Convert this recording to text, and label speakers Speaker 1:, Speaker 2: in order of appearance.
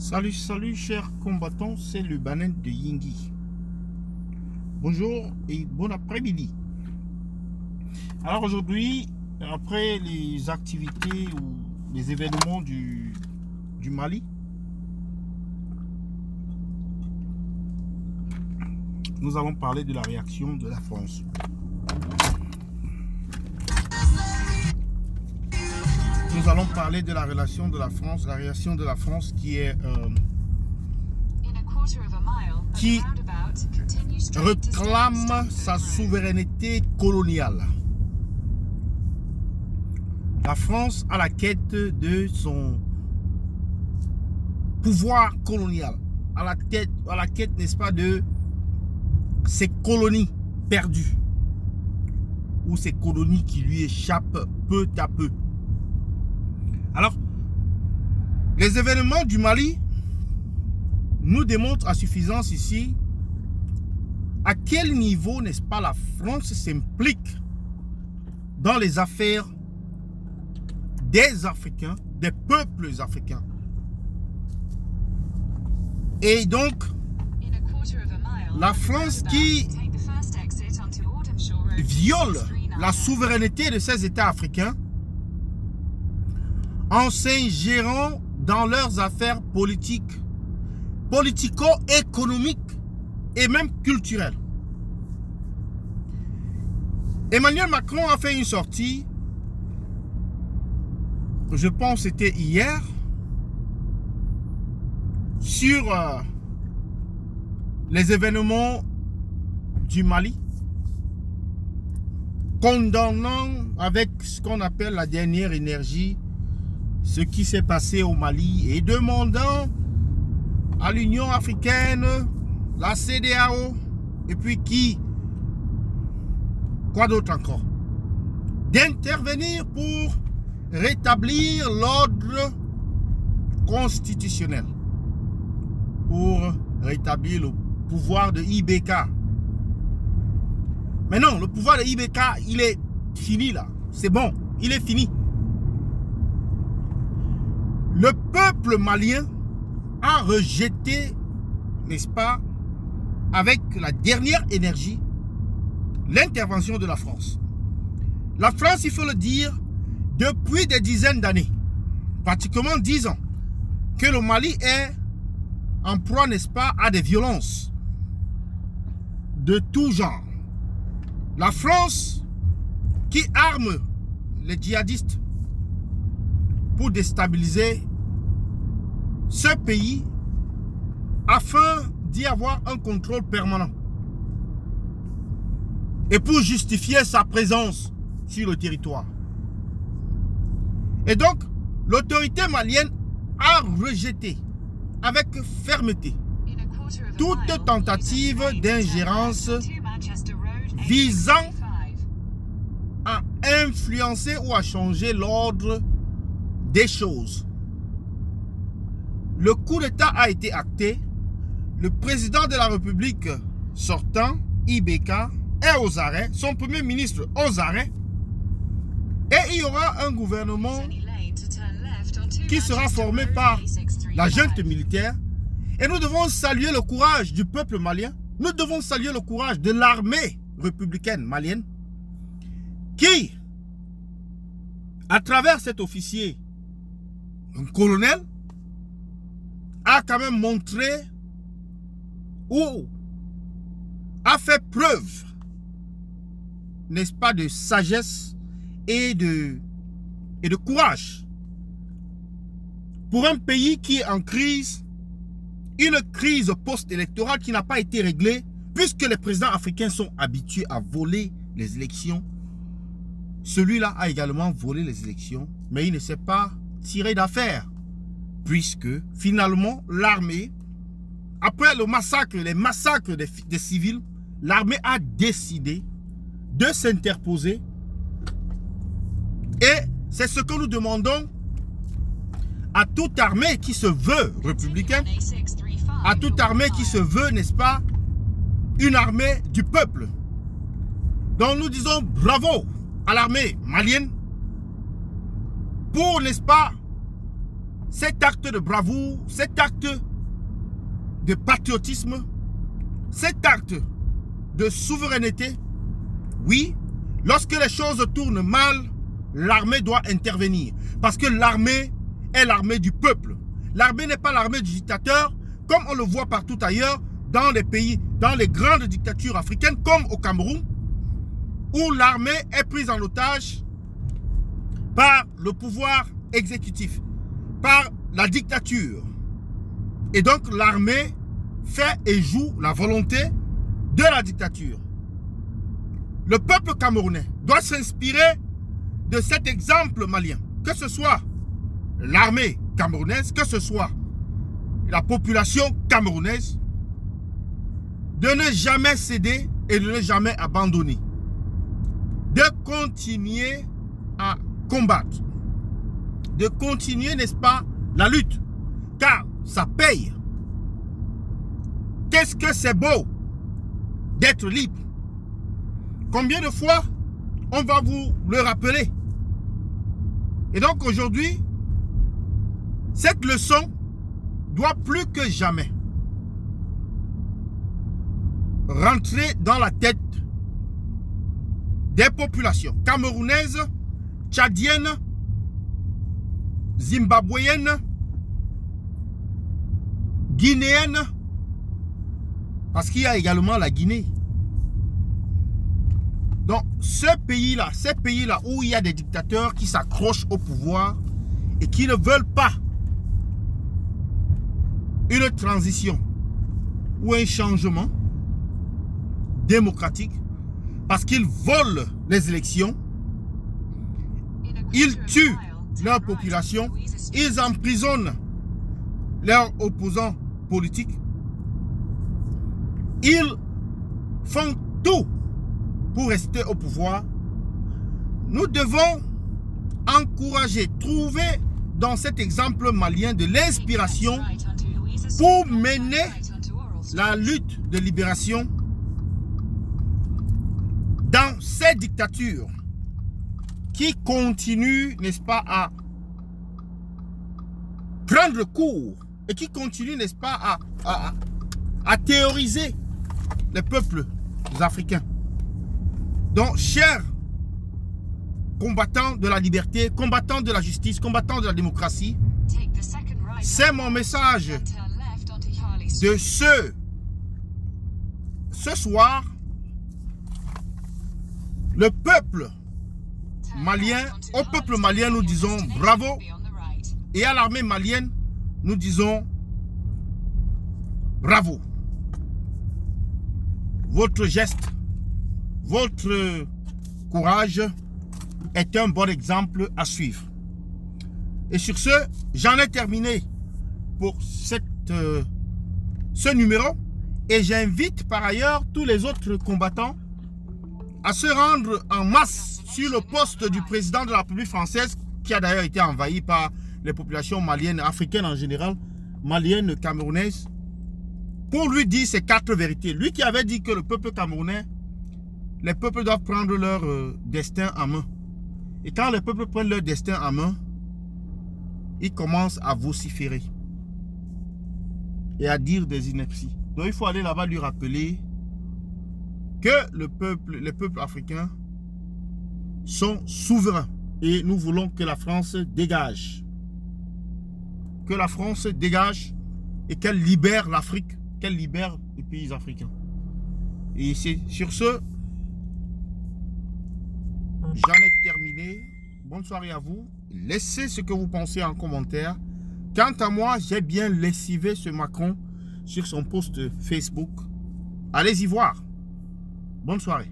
Speaker 1: Salut, salut chers combattants, c'est le Banen de Yingui. Bonjour et bon après-midi. Alors aujourd'hui, après les activités ou les événements du Mali, nous allons parler de la réaction de la France. Nous allons parler de la relation de la France, la réaction de la France qui réclame sa souveraineté coloniale. La France à la quête de son pouvoir colonial, à la quête, n'est-ce pas, de ses colonies perdues ou ces colonies qui lui échappent peu à peu. Alors, les événements du Mali nous démontrent à suffisance ici à quel niveau, n'est-ce pas, la France s'implique dans les affaires des Africains, des peuples africains. Et donc, la France qui viole la souveraineté de ces États africains en s'ingérant dans leurs affaires politiques, politico-économiques et même culturelles. Emmanuel Macron a fait une sortie, je pense que c'était hier, sur les événements du Mali, condamnant avec ce qu'on appelle la dernière énergie ce qui s'est passé au Mali et demandant à l'Union africaine, la CEDEAO et puis quoi d'autre encore, d'intervenir pour rétablir l'ordre constitutionnel, pour rétablir le pouvoir de IBK. Mais non, le pouvoir de IBK, il est fini là. C'est bon, il est fini. Le peuple malien a rejeté, n'est-ce pas, avec la dernière énergie, l'intervention de la France. La France, il faut le dire, depuis des dizaines d'années, pratiquement 10 ans, que le Mali est en proie, n'est-ce pas, à des violences de tout genre. La France qui arme les djihadistes pour déstabiliser ce pays afin d'y avoir un contrôle permanent et pour justifier sa présence sur le territoire. Et donc, l'autorité malienne a rejeté avec fermeté toute tentative d'ingérence visant à influencer ou à changer l'ordre des choses. Le coup d'État a été acté. Le président de la République sortant, IBK, est aux arrêts. Son premier ministre aux arrêts. Et il y aura un gouvernement qui sera formé par la junte militaire. Et nous devons saluer le courage du peuple malien. Nous devons saluer le courage de l'armée républicaine malienne qui, à travers cet officier, un colonel, a quand même montré ou a fait preuve, n'est-ce pas, de sagesse et de courage pour un pays qui est en crise, une crise post-électorale qui n'a pas été réglée puisque les présidents africains sont habitués à voler les élections. Celui-là a également volé les élections, mais il ne s'est pas tiré d'affaire puisque finalement l'armée, après le massacre, les massacres des civils, l'armée a décidé de s'interposer. Et c'est ce que nous demandons à toute armée qui se veut républicaine, à toute armée qui se veut, n'est-ce pas, une armée du peuple. Donc nous disons bravo à l'armée malienne pour, n'est-ce pas, cet acte de bravoure, cet acte de patriotisme, cet acte de souveraineté, oui, lorsque les choses tournent mal, l'armée doit intervenir. Parce que l'armée est l'armée du peuple. L'armée n'est pas l'armée du dictateur, comme on le voit partout ailleurs, dans les pays, dans les grandes dictatures africaines, comme au Cameroun, où l'armée est prise en otage par le pouvoir exécutif, par la dictature. Et donc l'armée fait et joue la volonté de la dictature. Le peuple camerounais doit s'inspirer de cet exemple malien, que ce soit l'armée camerounaise, que ce soit la population camerounaise, de ne jamais céder et de ne jamais abandonner, de continuer à combattre, de continuer, n'est-ce pas, la lutte, car ça paye. Qu'est-ce que c'est beau d'être libre? Combien de fois on va vous le rappeler? Et donc aujourd'hui, cette leçon doit plus que jamais rentrer dans la tête des populations camerounaises, tchadiennes, zimbabwéennes, guinéennes, parce qu'il y a également la Guinée. Donc, ces pays-là où il y a des dictateurs qui s'accrochent au pouvoir et qui ne veulent pas une transition ou un changement démocratique, parce qu'ils volent les élections, ils tuent leur population, ils emprisonnent leurs opposants politiques, ils font tout pour rester au pouvoir. Nous devons encourager, trouver dans cet exemple malien de l'inspiration pour mener la lutte de libération dans ces dictatures qui continuent, n'est-ce pas, à prendre cours et qui continuent, n'est-ce pas, à théoriser les peuples africains. Donc, chers combattants de la liberté, combattants de la justice, combattants de la démocratie, c'est mon message de ce soir. Le peuple malien, au peuple malien, nous disons bravo, et à l'armée malienne, nous disons bravo. Votre geste, votre courage est un bon exemple à suivre. Et sur ce, j'en ai terminé pour ce numéro, et j'invite par ailleurs tous les autres combattants à se rendre en masse sur le poste du président de la République française, qui a d'ailleurs été envahi par les populations maliennes, africaines en général, maliennes, camerounaises, pour lui dire ces 4 vérités. Lui qui avait dit que le peuple camerounais, les peuples doivent prendre leur destin en main. Et quand les peuples prennent leur destin en main, ils commencent à vociférer et à dire des inepties. Donc il faut aller là-bas lui rappeler que les peuples africains sont souverains et nous voulons que la France dégage. Que la France dégage et qu'elle libère l'Afrique, qu'elle libère les pays africains. Et c'est sur ce, j'en ai terminé. Bonne soirée à vous. Laissez ce que vous pensez en commentaire. Quant à moi, j'ai bien lessivé ce Macron sur son post Facebook. Allez-y voir. Bonne soirée.